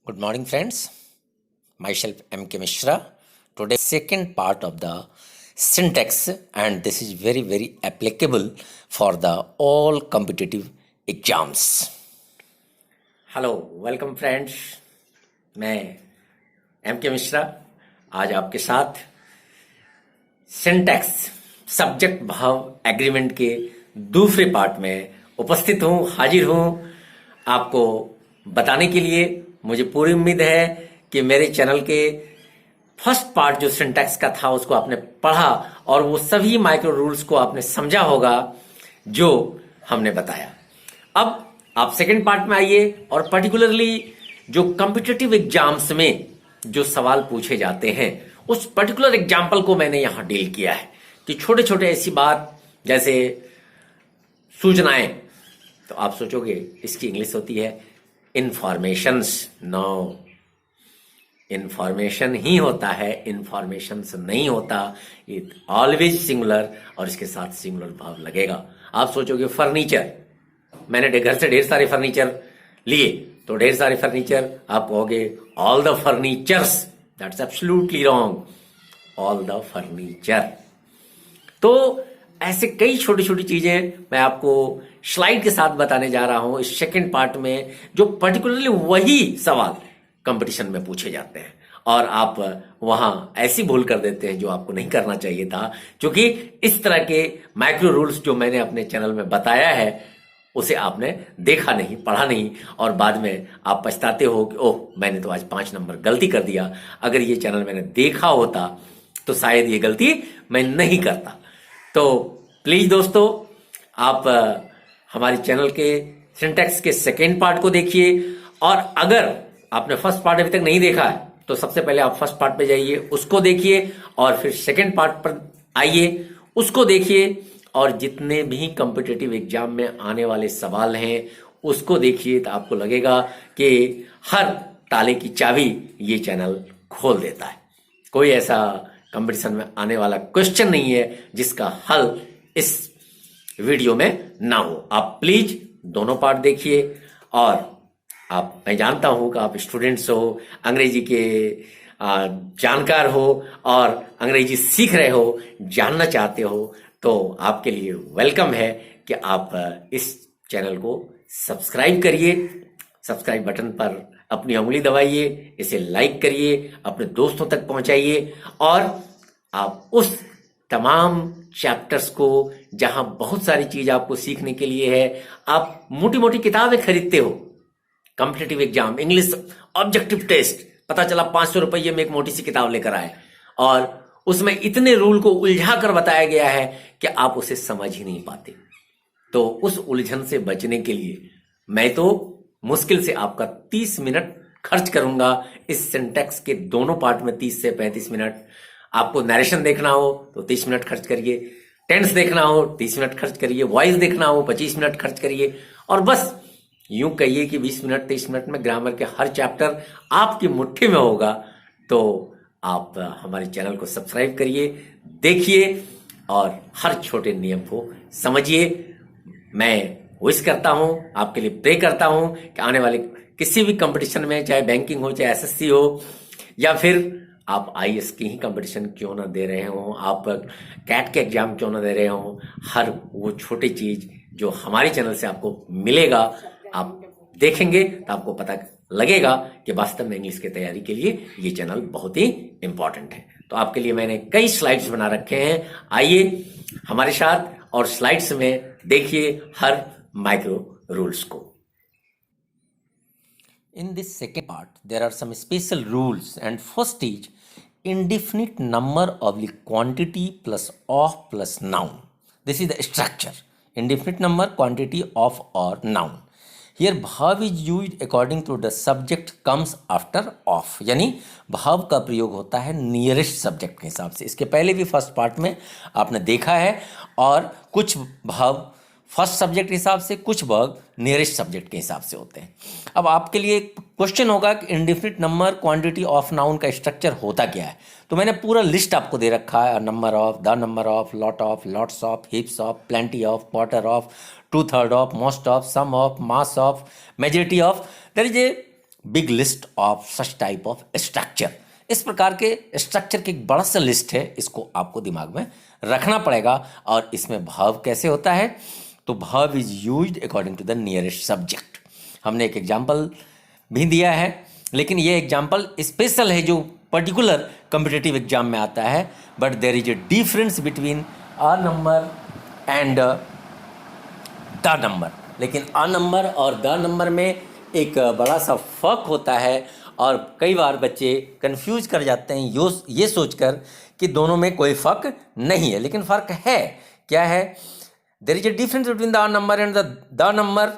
Good morning, friends. Myself M.K. Mishra. Today, second part of the syntax, and this is very applicable for the all competitive exams. Hello, welcome friends. मैं M.K. Mishra आज आपके साथ syntax subject भाव agreement के दूसरे part में उपस्थित हूँ, हाजिर हूँ आपको बताने के लिए। मुझे पूरी उम्मीद है कि मेरे चैनल के फर्स्ट पार्ट जो सिंटैक्स का था उसको आपने पढ़ा और वो सभी माइक्रो रूल्स को आपने समझा होगा जो हमने बताया। अब आप सेकंड पार्ट में आइए और पर्टिकुलरली जो कॉम्पिटिटिव एग्जाम्स में जो सवाल पूछे जाते हैं उस पर्टिकुलर एग्जाम्पल को मैंने यहां डील किया है कि छोटे छोटे ऐसी बात जैसे सूचनाएं, तो आप सोचोगे इसकी इंग्लिश होती है इंफॉर्मेशंस। नो, इंफॉर्मेशन ही होता है, इंफॉर्मेशंस नहीं होता। इट ऑलवेज सिंगुलर और इसके साथ सिंगुलर भाव लगेगा। आप सोचोगे फर्नीचर, मैंने घर से ढेर सारे फर्नीचर लिए, तो ढेर सारे फर्नीचर, आप कहोगे all the furnitures. That's absolutely wrong, all the furniture. तो ऐसे कई छोटी छोटी चीजें मैं आपको स्लाइड के साथ बताने जा रहा हूं इस सेकंड पार्ट में, जो पर्टिकुलरली वही सवाल कंपटीशन में पूछे जाते हैं और आप वहां ऐसी भूल कर देते हैं जो आपको नहीं करना चाहिए था, क्योंकि इस तरह के माइक्रो रूल्स जो मैंने अपने चैनल में बताया है उसे आपने देखा नहीं, पढ़ा नहीं और बाद में आप पछताते हो कि ओह मैंने तो आज 5 नंबर गलती कर दिया। अगर ये चैनल मैंने देखा होता तो शायद ये गलती मैं नहीं करता। तो प्लीज दोस्तों, आप हमारे चैनल के सिंटैक्स के सेकेंड पार्ट को देखिए और अगर आपने फर्स्ट पार्ट अभी तक नहीं देखा है तो सबसे पहले आप फर्स्ट पार्ट पे जाइए, उसको देखिए और फिर सेकेंड पार्ट पर आइए, उसको देखिए और जितने भी कॉम्पिटिटिव एग्जाम में आने वाले सवाल हैं उसको देखिए, तो आपको लगेगा कि हर ताले की चाबी ये चैनल खोल देता है। कोई ऐसा कंपटीशन में आने वाला क्वेश्चन नहीं है जिसका हल इस वीडियो में ना हो। आप प्लीज दोनों पार्ट देखिए और मैं जानता हूं कि आप स्टूडेंट्स हो, अंग्रेजी के जानकार हो और अंग्रेजी सीख रहे हो, जानना चाहते हो, तो आपके लिए वेलकम है कि आप इस चैनल को सब्सक्राइब करिए। सब्सक्राइब बटन पर अपनी उंगली दबाइए, इसे लाइक करिए, अपने दोस्तों तक पहुंचाइए और आप उस तमाम चैप्टर्स को जहां बहुत सारी चीज आपको सीखने के लिए है, आप मोटी मोटी किताबें खरीदते हो, competitive exam, English objective test, पता चला 500 रुपये में एक मोटी सी किताब लेकर आए और उसमें इतने रूल को उलझा कर बताया गया है कि आप उसे समझ ही नहीं पाते। तो उस उलझन से बचने के लिए मैं तो मुश्किल से आपका 30 मिनट खर्च करूंगा इस सिंटैक्स के दोनों पार्ट में। 30 से 35 मिनट आपको नरेशन देखना हो तो 30 मिनट खर्च करिए, टेंस देखना हो 30 मिनट खर्च करिए, वॉइस देखना हो 25 मिनट खर्च करिए और बस यूं कहिए कि 20 मिनट 30 मिनट में ग्रामर के हर चैप्टर आपकी मुट्ठी में होगा। तो आप हमारे चैनल को सब्सक्राइब करिए, देखिए और हर छोटे नियम को समझिए। मैं विश करता हूं, आपके लिए प्रे करता हूं कि आने वाले किसी भी कंपटीशन में, चाहे बैंकिंग हो, चाहे एसएससी हो या फिर आप आईएएस की ही कंपटीशन क्यों ना दे रहे हो, आप कैट के एग्जाम क्यों ना दे रहे हो, हर वो छोटी चीज जो हमारे चैनल से आपको मिलेगा आप देखेंगे तो आपको पता लगेगा कि वास्तव में इंग्लिश की तैयारी के लिए ये चैनल बहुत ही इंपॉर्टेंट है। तो आपके लिए मैंने कई स्लाइड्स बना रखे हैं, आइए हमारे साथ और स्लाइड्स में देखिए हर माइक्रो रूल्स को। In this second part, there are some special rules, and first is indefinite number oblique quantity plus of plus noun. This is the structure. Indefinite number, quantity, of or noun. Here भाव is used according to the subject comes after of, यानी भाव का प्रयोग होता है nearest subject के हिसाब से। इसके पहले भी फर्स्ट पार्ट में आपने देखा है और कुछ भाव फर्स्ट सब्जेक्ट के हिसाब से, कुछ वर्ग नियरेस्ट सब्जेक्ट के हिसाब से होते हैं। अब आपके लिए क्वेश्चन होगा कि indefinite number, quantity, of, noun का स्ट्रक्चर होता क्या है। तो मैंने पूरा लिस्ट आपको दे रखा है, number of, the number of, lot of, lots of, heaps of, plenty of, quarter of, 2/3 of, most of, some of, mass of, majority of. There is a big list of such type of structure. इस प्रकार के structure की एक बड़ा सा list है, इसको आपको दिमाग में रखना पड़ेगा। और इसमें भाव कैसे होता है, तो भाव is used according to the nearest subject. हमने एक एग्जाम्पल भी दिया है, लेकिन ये एग्जाम्पल स्पेशल है जो पर्टिकुलर कॉम्पिटिटिव एग्जाम में आता है। But there is a difference between a number and the number. लेकिन अ नंबर और द नंबर में एक बड़ा सा फर्क होता है, और कई बार बच्चे कंफ्यूज कर जाते हैं ये सोचकर कि दोनों में कोई फ़र्क नहीं है, लेकिन फ़र्क है। क्या है? There is a difference between the a number and the number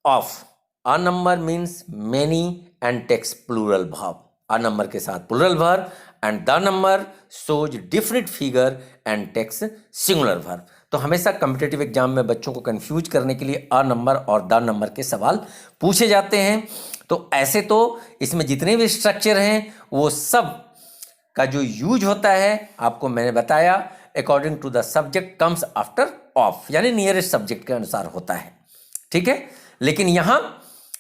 of. A number means many and takes plural भाव। अ नंबर के साथ plural verb, and the number shows different figure and takes singular verb. तो हमेशा competitive exam में बच्चों को confuse करने के लिए अ नंबर और द नंबर के सवाल पूछे जाते हैं। तो ऐसे तो इसमें जितने भी स्ट्रक्चर हैं वो सब का जो यूज होता है आपको मैंने बताया, according to the subject comes after of, यानी नियरेस्ट सब्जेक्ट के अनुसार होता है। ठीक है, लेकिन यहाँ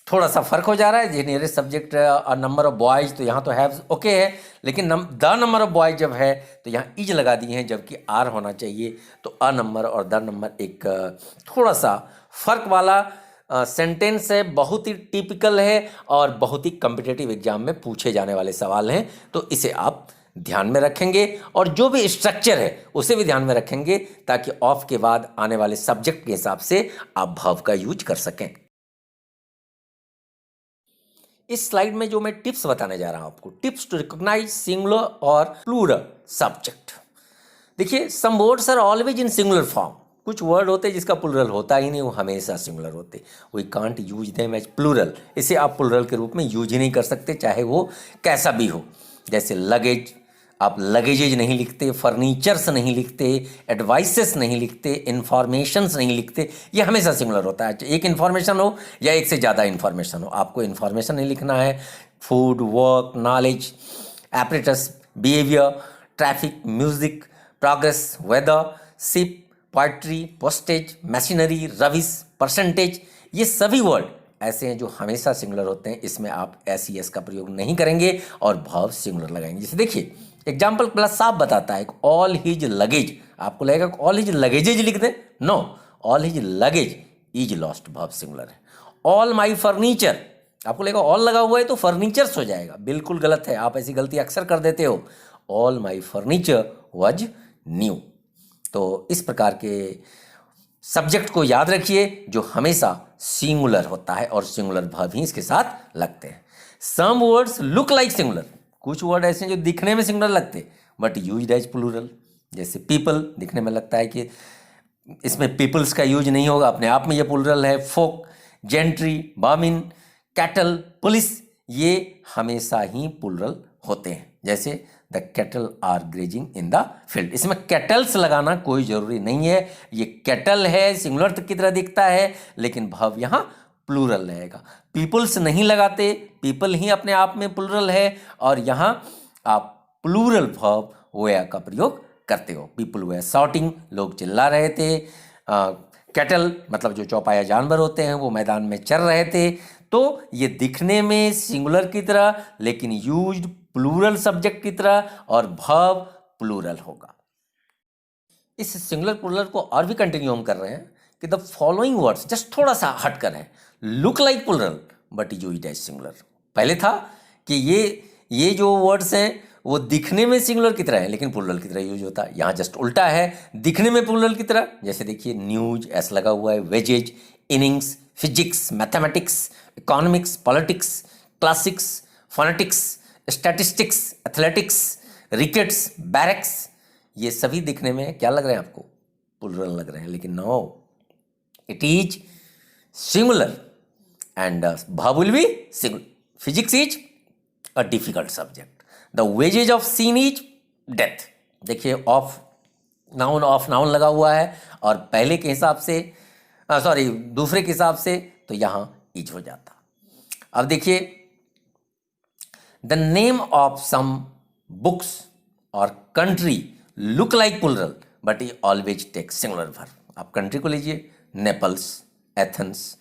थोड़ा सा फर्क हो जा रहा है। Nearest subject number of boys, तो यहाँ तो हैव ओके है, लेकिन द नंबर ऑफ बॉयज जब है तो यहाँ इज लगा दिए हैं, जबकि आर होना चाहिए। तो अ नंबर और द नंबर एक थोड़ा सा फर्क वाला सेंटेंस है, बहुत ही टिपिकल है और बहुत ही कॉम्पिटिटिव एग्जाम में पूछे जाने वाले सवाल हैं। तो इसे आप ध्यान में रखेंगे, और जो भी स्ट्रक्चर है उसे भी ध्यान में रखेंगे, ताकि ऑफ के बाद आने वाले सब्जेक्ट के हिसाब से आप भाव का यूज कर सकें। इस स्लाइड में जो मैं टिप्स बताने जा रहा हूं आपको, टिप्स टू रिकॉग्नाइज सिंगुलर और प्लूरल सब्जेक्ट। देखिए, some words are always in singular form. कुछ वर्ड होते हैं जिसका प्लूरल होता ही नहीं, वो हमेशा सिंगुलर होते। We can't use them as plural. इसे आप प्लूरल के रूप में यूज ही नहीं कर सकते, चाहे वो कैसा भी हो। जैसे लगेज, आप लगेजेज नहीं लिखते, फर्नीचर्स नहीं लिखते, एडवाइसेस नहीं लिखते, इन्फॉर्मेशंस नहीं लिखते। ये हमेशा सिंगुलर होता है, एक इन्फॉर्मेशन हो या एक से ज़्यादा इन्फॉर्मेशन हो। आपको इन्फॉर्मेशन नहीं लिखना है। Food, work, knowledge, apparatus, behaviour, traffic, music, progress, weather, ship, poetry, postage, machinery, रविस, परसेंटेज, ये सभी वर्ड ऐसे हैं जो हमेशा सिंगुलर होते हैं। इसमें आप एस ई एस का प्रयोग नहीं करेंगे और भाव सिंगुलर लगाएंगे। जैसे देखिए, एग्जाम्पल प्लस साफ बताता है, ऑल हिज लगेज। आपको लगेगा ऑल हिज लगेजेज लिख दें, no, all his luggage is lost, भाव सिंगुलर है। ऑल माई फर्नीचर, आपको लगेगा ऑल लगा हुआ है तो फर्नीचर्स हो जाएगा, बिल्कुल गलत है। आप ऐसी गलती अक्सर कर देते हो। All my furniture was new. तो इस प्रकार के सब्जेक्ट को याद रखिए जो हमेशा सिंगुलर होता है, और सिंगुलर भाव ही इसके साथ लगते हैं। Some words look like singular, कुछ वर्ड ऐसे हैं जो दिखने में सिंगुलर लगते बट यूज्ड एज प्लूरल। जैसे पीपल, दिखने में लगता है कि इसमें पीपल्स का यूज नहीं होगा, अपने आप में ये प्लूरल है। Folk, gentry, vermin, cattle, police, ये हमेशा ही प्लूरल होते हैं। जैसे the cattle are grazing in the field, इसमें कैटल्स लगाना कोई जरूरी नहीं है। ये कैटल है, सिंगुलर की तरह दिखता है, लेकिन भाव यहाँ प्लूरल रहेगा। पीपल्स नहीं लगाते, पीपल ही अपने आप में प्लूरल है, और यहाँ आप प्लूरल भाव वेयर का प्रयोग करते हो। पीपल वेयर शॉटिंग, लोग चिल्ला रहे थे। कैटल मतलब जो चौपाया जानवर होते हैं, वो मैदान में चर रहे थे। तो ये दिखने में सिंगुलर की तरह, लेकिन यूज्ड प्लूरल सब्जेक्ट की तरह, और भाव प्लूरल होगा। इस सिंगुलर प्लूरल को और भी कंटिन्यू हम कर रहे हैं कि द फॉलोइंग वर्ड्स, जस्ट थोड़ा सा हटकर है, look like plural but used as singular. पहले था कि ये जो वर्ड्स हैं वो दिखने में सिंगुलर की तरह है, लेकिन प्लूरल की तरह यूज होता है। यहाँ जस्ट उल्टा है, दिखने में प्लूरल की तरह। जैसे देखिए, न्यूज एस लगा हुआ है, wages, innings, physics, mathematics, economics, politics, classics, phonetics, statistics, athletics, rickets, barracks, ये सभी दिखने में क्या लग रहे हैं आपको? प्लूरल लग रहे हैं, लेकिन no, it is singular and भाव will be singular. Physics is a difficult subject. The wages of sin is death. देखिए, ऑफ नाउन लगा हुआ है, और पहले के हिसाब से दूसरे के हिसाब से तो यहाँ इज हो जाता। अब देखिए, the name of some books और country look like plural but ये ऑलवेज टेक सिंगुलर वर्ब। आप कंट्री को लीजिए, Naples, Athens,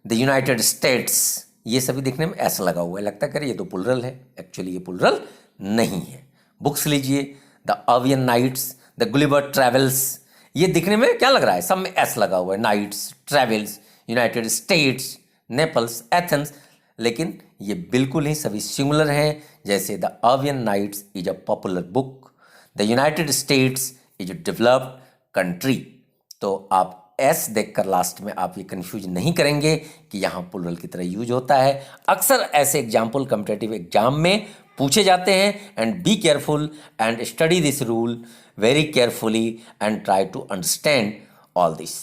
the United States, ये सभी दिखने में एस लगा हुआ है, लगता है ये तो प्लुरल है, एक्चुअली ये प्लुरल नहीं है। बुक्स लीजिए, द अवियन नाइट्स, द गुलिवर ट्रेवल्स, ये दिखने में क्या लग रहा है, सब में एस लगा हुआ है, nights, travels, United States, Naples, Athens, लेकिन ये बिल्कुल ही सभी सिंगुलर हैं। जैसे द अवियन Nights is a popular book, the United States is a developed country. तो आप एस देखकर लास्ट में आप ये कंफ्यूज नहीं करेंगे कि यहाँ प्लुरल की तरह यूज होता है। अक्सर ऐसे एग्जाम्पल कॉम्पिटिटिव एग्जाम में पूछे जाते हैं। And be careful and study this rule very carefully and try to understand all this.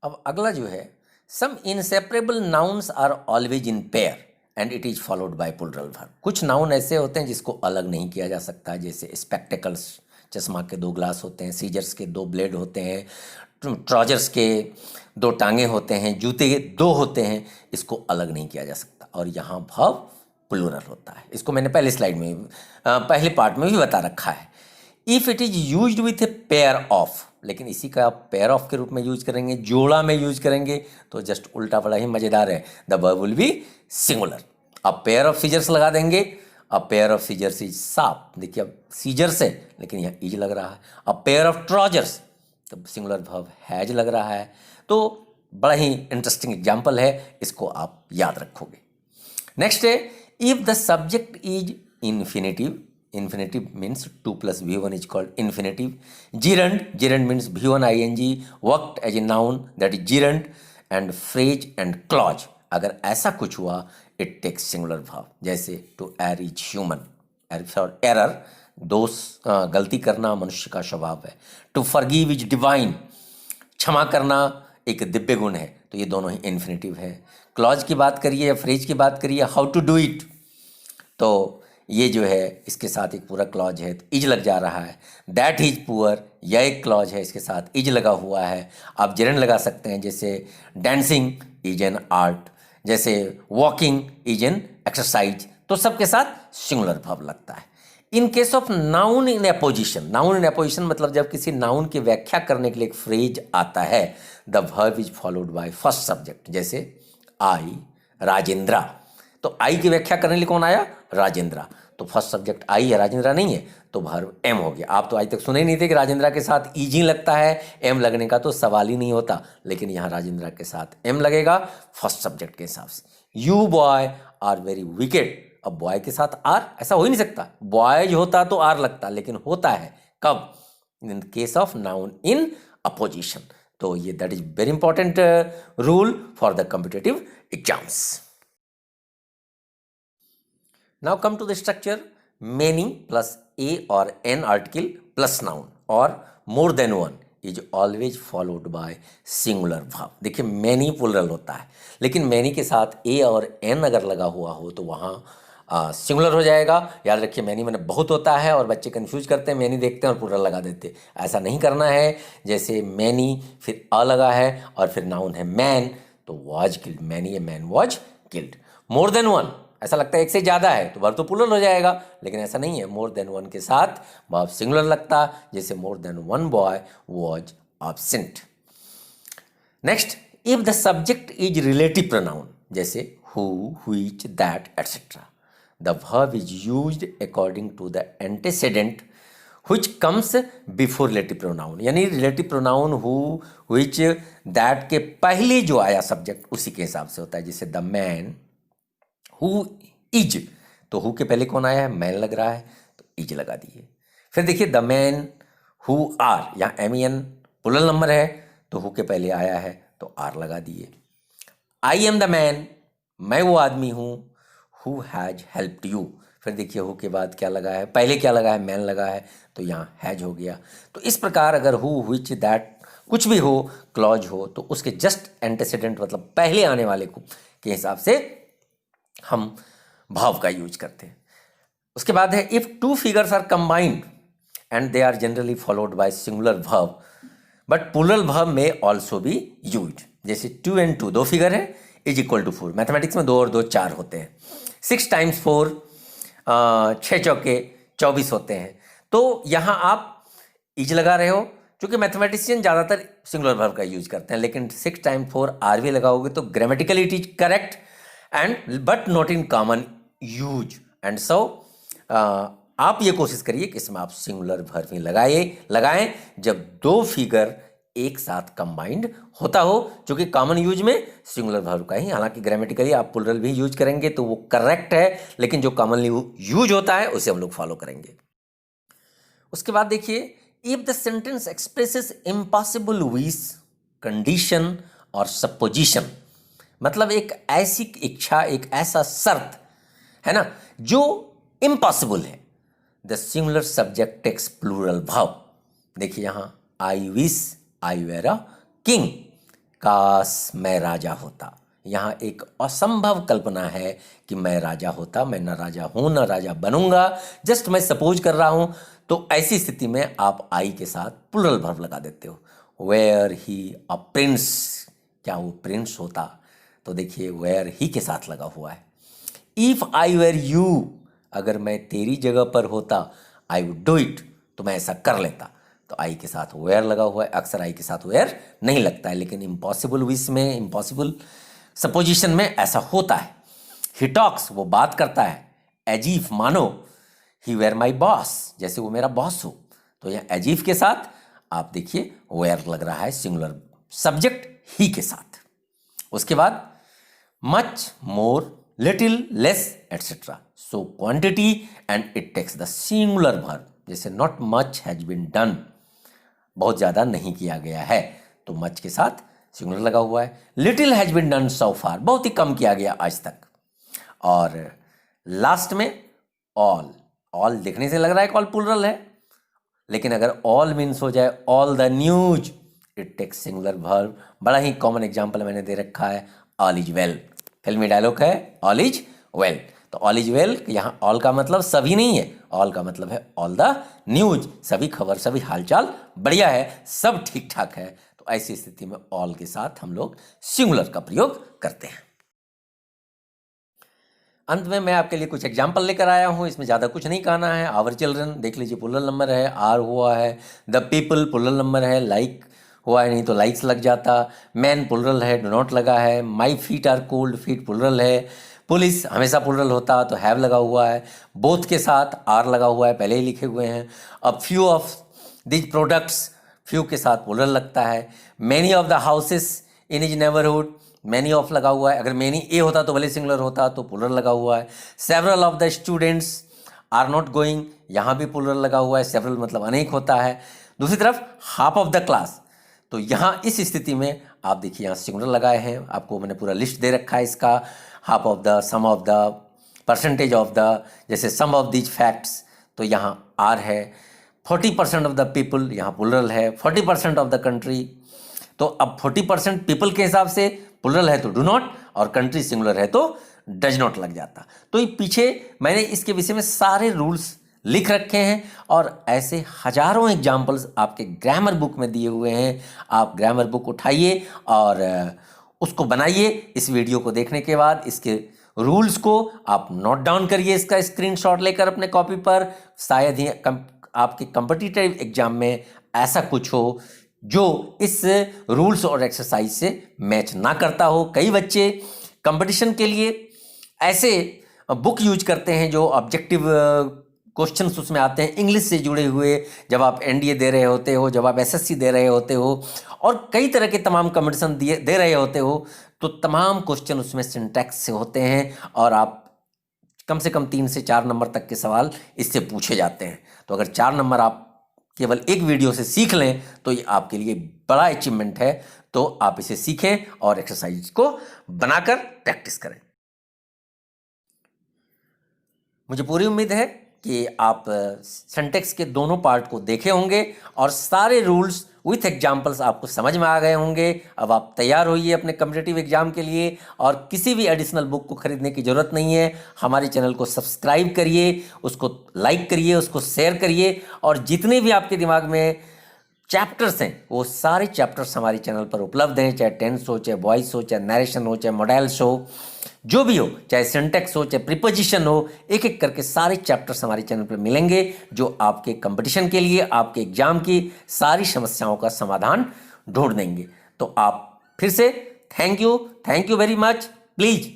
अब अगला जो है, some inseparable nouns are always in pair and it is followed by plural verb. कुछ noun ऐसे होते हैं जिसको अलग नहीं किया जा सकता, जैसे स्पेक्टिकल्स, चश्मा के 2 ग्लास होते हैं, सीजर्स के 2 ब्लेड होते हैं, ट्राउजर्स के 2 टांगे होते हैं, जूते के 2 होते हैं, इसको अलग नहीं किया जा सकता। और यहाँ भाव प्लुरल होता है। इसको मैंने पहले स्लाइड में पहले पार्ट में भी बता रखा है। If it is used with a pair of, लेकिन इसी का आप पेयर ऑफ के रूप में यूज करेंगे, जोड़ा में यूज करेंगे, तो जस्ट उल्टा बड़ा ही मजेदार है, the verb will be singular. अब पेयर ऑफ सीजर्स लगा देंगे, अब pair of scissors is sharp, देखिए अब सीजर्स है लेकिन यहाँ इज लग रहा है। अब पेयर ऑफ ट्राउजर्स, तो सिंगुलर वर्ब हैज लग रहा है। तो बड़ा ही इंटरेस्टिंग एग्जाम्पल है, इसको आप याद रखोगे। नेक्स्ट है, if the subject is infinitive, infinitive means 2 plus V1 is called infinitive. Gerund, gerund means V1 ing worked as a noun, that is gerund. And phrase and clause, अगर ऐसा कुछ हुआ it takes singular verb. जैसे to err is human, error दोष गलती करना मनुष्य का स्वभाव है। to forgive is divine, क्षमा करना एक दिव्य गुण है। तो ये दोनों ही इन्फिनेटिव है। क्लॉज की बात करिए या फ्रेज की बात करिए, हाउ टू डू इट, तो ये जो है इसके साथ एक पूरा क्लॉज है, तो इज लग जा रहा है। दैट इज पुअर, यह एक क्लॉज है, इसके साथ इज लगा हुआ है। आप जेरंड लगा सकते हैं, जैसे डांसिंग इज एन आर्ट, जैसे वॉकिंग इज एन एक्सरसाइज, तो सबके साथ सिंगुलर वर्ब लगता है। In case of noun in apposition, noun in apposition मतलब जब किसी नाउन की व्याख्या करने के लिए एक फ्रेज आता है, the verb is followed by first subject. जैसे आई राजेंद्रा, तो आई की व्याख्या करने के लिए कौन आया, राजेंद्रा, तो फर्स्ट सब्जेक्ट आई है, राजेंद्रा नहीं है, तो वर्ब एम हो गया। आप तो आज तक सुने ही नहीं थे कि राजेंद्रा के साथ ईजी लगता है, एम लगने का तो सवाल ही नहीं होता, लेकिन यहाँ राजेंद्रा के साथ एम लगेगा फर्स्ट सब्जेक्ट के हिसाब से। You boy are very wicked, अब बॉय के साथ आर, ऐसा हो ही नहीं सकता, बॉयज होता तो आर लगता, लेकिन होता है कब, in case of noun in opposition. तो ये that is very important rule for the competitive exams. Now come to the structure, many plus a or an article plus noun or more than one is always followed by singular verb। देखिए many plural होता है, लेकिन many के साथ a और n अगर लगा हुआ हो तो वहाँ सिंगुलर हो जाएगा। याद रखिए many मैंने बहुत होता है और बच्चे कंफ्यूज करते हैं, many देखते हैं और प्लुरल लगा देते हैं, ऐसा नहीं करना है। जैसे many फिर a लगा है और फिर नाउन है man, तो was killed, many a man was killed। more than one, ऐसा लगता है एक से ज़्यादा है तो वर्ब तो प्लुरल हो जाएगा, लेकिन ऐसा नहीं है, मोर देन वन के साथ वर्ब सिंगुलर लगता, जैसे more than one boy was absent. Next, if the subject is relative pronoun, जैसे who, which, that etcetera, the verb is used according to the antecedent which comes before relative pronoun, यानी relative pronoun who, which, that के पहले जो आया subject उसी के हिसाब से होता है। जैसे द मैन हु इज, तो हु के पहले कौन आया है, मैन लग रहा है, तो इज लगा दिए। फिर देखिए द मैन हु आर, यहाँ एम एन प्लुरल नंबर है, तो हु के पहले आया है तो आर लगा दिए। आई एम द मैन, मैं वो आदमी हूँ, हु हैज हेल्प्ड यू, फिर देखिए हु के बाद क्या लगा है, पहले क्या लगा है, मैन लगा है, तो यहाँ हैज हो गया। तो इस प्रकार अगर हु, व्हिच, दैट कुछ भी हो, क्लॉज हो, तो उसके जस्ट एंटेसेडेंट मतलब पहले आने वाले को के हिसाब से हम भाव का यूज करते हैं। उसके बाद है if two figures are combined and they are generally followed by singular verb but plural verb में ऑल्सो बी यूज्ड। जैसे 2 and 2 दो फिगर है, इज इक्वल टू 4, मैथमेटिक्स में 2 और 2 4 होते हैं। 6 times 4 6 चौके 24 होते हैं, तो यहाँ आप इज लगा रहे हो, क्योंकि मैथमेटिशियन ज़्यादातर सिंगुलर वर्ब का यूज करते हैं, लेकिन 6 टाइम 4 आर वी लगाओगे तो grammatically it is correct and but not in common use. And so आप ये कोशिश करिए कि इसमें आप सिंगुलर वर्ब ही लगाएं जब दो फिगर एक साथ कंबाइंड होता हो, जो कि कॉमन यूज में सिंगुलर वर्ब का ही, हालांकि ग्रामेटिकली आप प्लूरल भी यूज करेंगे तो वो करेक्ट है, लेकिन जो कॉमनली यूज होता है उसे हम लोग फॉलो करेंगे। उसके बाद देखिए, if the sentence expresses impossible wish, condition और सपोजिशन, मतलब एक ऐसी इच्छा, एक ऐसा शर्त है ना जो इम्पॉसिबल है, the singular subject takes plural verb. देखिए यहाँ, I wish I were a king, काश मैं राजा होता। यहाँ एक असंभव कल्पना है कि मैं राजा होता, मैं न राजा हूं न राजा बनूंगा, जस्ट मैं सपोज कर रहा हूं। तो ऐसी स्थिति में आप आई के साथ प्लूरल वर्ब लगा देते हो। वेयर ही अ प्रिंस, क्या वो प्रिंस होता? तो देखिए वेयर ही के साथ लगा हुआ है। इफ आई वेर यू, अगर मैं तेरी जगह पर होता, आई वुड डू इट, तो मैं ऐसा कर लेता। तो आई के साथ वेयर लगा हुआ है। अक्सर आई के साथ वेयर नहीं लगता है, लेकिन इम्पॉसिबल विश में, इम्पॉसिबल सपोजिशन में ऐसा होता है। ही टॉक्स, वो बात करता है। एजीफ, मानो ही वेयर माई बॉस, जैसे वो मेरा बॉस हो। तो यहाँ एजीफ के साथ आप देखिए वेयर लग रहा है, सिंगुलर सब्जेक्ट ही के साथ। उसके बाद much, more, little, less etcetera, so quantity and it takes the singular verb. जैसे not much has been done, बहुत ज़्यादा नहीं किया गया है, तो मच के साथ सिंगुलर लगा हुआ है। Little has been done so far, बहुत ही कम किया गया आज तक। और लास्ट में ऑल, ऑल देखने से लग रहा है ऑल प्लूरल है, लेकिन अगर ऑल मीन्स हो जाए all the news, it takes singular verb. बड़ा ही कॉमन एग्जाम्पल मैंने दे रखा है, ऑल इज वेल, फिल्मी डायलॉग है ऑल इज वेल। तो ऑल इज वेल, यहाँ ऑल का मतलब सभी नहीं है, ऑल का मतलब है ऑल द न्यूज, सभी खबर, सभी हालचाल बढ़िया है, सब ठीक ठाक है। तो ऐसी स्थिति में ऑल के साथ हम लोग सिंगुलर का प्रयोग करते हैं। अंत में मैं आपके लिए कुछ एग्जाम्पल लेकर आया हूँ, इसमें ज़्यादा कुछ नहीं कहना है। आवर चिल्ड्रन देख लीजिए, प्लूरल नंबर है, आर हुआ है। द पीपल प्लूरल नंबर है, लाइक हुआ है, नहीं तो लाइक्स लग जाता। मैन प्लूरल है, डू नॉट लगा है। My feet are cold, feet plural है। पुलिस हमेशा प्लूरल होता तो हैव लगा हुआ है। बोथ के साथ आर लगा हुआ है, पहले ही लिखे हुए हैं। अब few of these products, few के साथ प्लूरल लगता है। Many of the houses in is neighbourhood, many of लगा हुआ है, अगर मैनी ए होता तो भले सिंगुलर होता, तो प्लूरल लगा हुआ है। Several of the students are not going, यहाँ भी प्लूरल लगा हुआ है, सेवरल मतलब अनेक होता है। दूसरी तरफ हाफ ऑफ द क्लास, तो यहाँ इस स्थिति में आप देखिए यहाँ सिंगुलर लगाए हैं, आपको मैंने पूरा लिस्ट दे रखा है इसका। Half of the, some of the, percentage of the, जैसे सम ऑफ दीज फैक्ट्स, तो यहाँ आर है। 40% ऑफ द पीपल, यहाँ प्लूरल है। 40% ऑफ द कंट्री, तो अब 40% पीपल के हिसाब से प्लूरल है तो डू नॉट, और कंट्री सिंगुलर है तो डज नॉट लग जाता। तो ये पीछे मैंने इसके विषय में सारे रूल्स लिख रखे हैं, और ऐसे हजारों एग्जाम्पल्स आपके ग्रामर बुक में दिए हुए हैं। आप ग्रामर बुक उठाइए और उसको बनाइए। इस वीडियो को देखने के बाद इसके रूल्स को आप नोट डाउन करिए, इसका स्क्रीनशॉट लेकर अपने कॉपी पर। शायद ही आपके कॉम्पिटिटिव एग्जाम में ऐसा कुछ हो जो इस रूल्स और एक्सरसाइज से मैच ना करता हो। कई बच्चे कंपटीशन के लिए ऐसे बुक यूज करते हैं जो ऑब्जेक्टिव क्वेश्चंस उसमें आते हैं इंग्लिश से जुड़े हुए, जब आप एनडीए दे रहे होते हो, जब आप एसएससी दे रहे होते हो, और कई तरह के तमाम कंपटीशन दे रहे होते हो, तो तमाम क्वेश्चन उसमें सिंटैक्स से होते हैं, और आप कम से कम 3 से 4 नंबर तक के सवाल इससे पूछे जाते हैं। तो अगर 4 नंबर आप केवल एक वीडियो से सीख लें तो ये आपके लिए बड़ा अचीवमेंट है। तो आप इसे सीखें और एक्सरसाइज को बनाकर प्रैक्टिस करें। मुझे पूरी उम्मीद है कि आप सिंटैक्स के दोनों पार्ट को देखे होंगे और सारे रूल्स विथ एग्जाम्पल्स आपको समझ में आ गए होंगे। अब आप तैयार होइए अपने कॉम्पिटिटिव एग्जाम के लिए, और किसी भी एडिशनल बुक को खरीदने की ज़रूरत नहीं है। हमारे चैनल को सब्सक्राइब करिए, उसको लाइक करिए, उसको शेयर करिए, और जितने भी आपके दिमाग में चैप्टर्स हैं वो सारे चैप्टर्स हमारे चैनल पर उपलब्ध हैं, चाहे टेंस हो, चाहे वॉइस हो, चाहे नरेशन हो, चाहे मॉडल्स हो, जो भी हो, चाहे सिंटेक्स हो, चाहे प्रीपोजिशन हो, एक एक करके सारे चैप्टर्स हमारे चैनल पर मिलेंगे जो आपके कंपटीशन के लिए, आपके एग्जाम की सारी समस्याओं का समाधान ढूंढ देंगे। तो आप फिर से thank you very much. Please